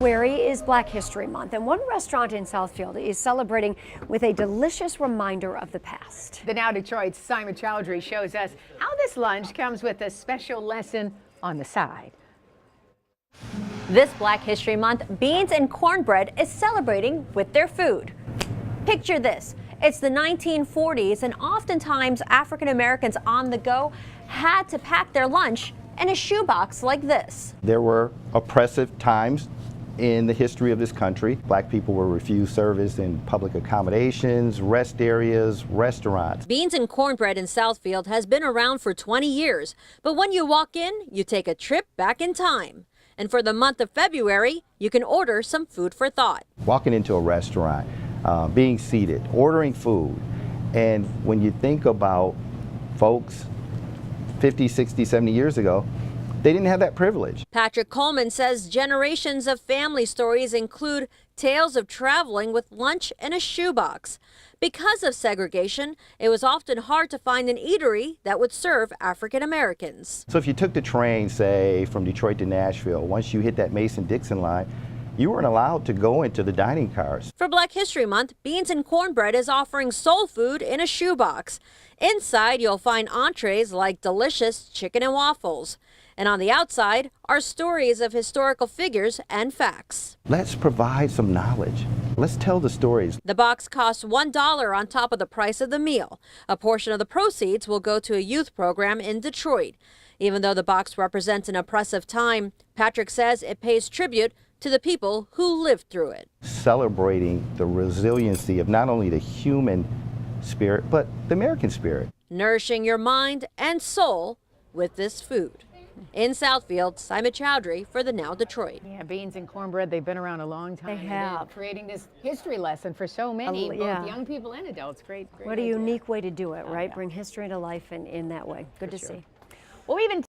February is Black History Month, and one restaurant in Southfield is celebrating with a delicious reminder of the past. The Now Detroit's Simon Chowdhury shows us how this lunch comes with a special lesson on the side. This Black History Month, Beans and Cornbread is celebrating with their food. Picture this. It's the 1940s, and oftentimes African Americans on the go had to pack their lunch in a shoebox like this. There were oppressive times in the history of this country. Black people were refused service in public accommodations, rest areas, restaurants. Beans and Cornbread in Southfield has been around for 20 years, but when you walk in, you take a trip back in time. And for the month of February, you can order some food for thought. Walking into a restaurant, being seated, ordering food, and when you think about folks 50, 60, 70 years ago, they didn't have that privilege. Patrick Coleman says generations of family stories include tales of traveling with lunch in a shoebox. Because of segregation, it was often hard to find an eatery that would serve African Americans. So if you took the train, say, from Detroit to Nashville, once you hit that Mason-Dixon line, you weren't allowed to go into the dining cars. For Black History Month, Beans and Cornbread is offering soul food in a shoebox. Inside, you'll find entrees like delicious chicken and waffles. And on the outside are stories of historical figures and facts. Let's provide some knowledge. Let's tell the stories. The box costs $1 on top of the price of the meal. A portion of the proceeds will go to a youth program in Detroit. Even though the box represents an oppressive time, Patrick says it pays tribute to the people who lived through it. Celebrating the resiliency of not only the human spirit, but the American spirit. Nourishing your mind and soul with this food. In Southfield, Simon Chowdhury for the Now Detroit. Yeah, Beans and Cornbread, they've been around a long time. They have. Creating this history lesson for so many, both yeah. young people and adults. Great What a idea. unique way to do it, right? Yeah. Bring history to life in that way. Good to see. Well, even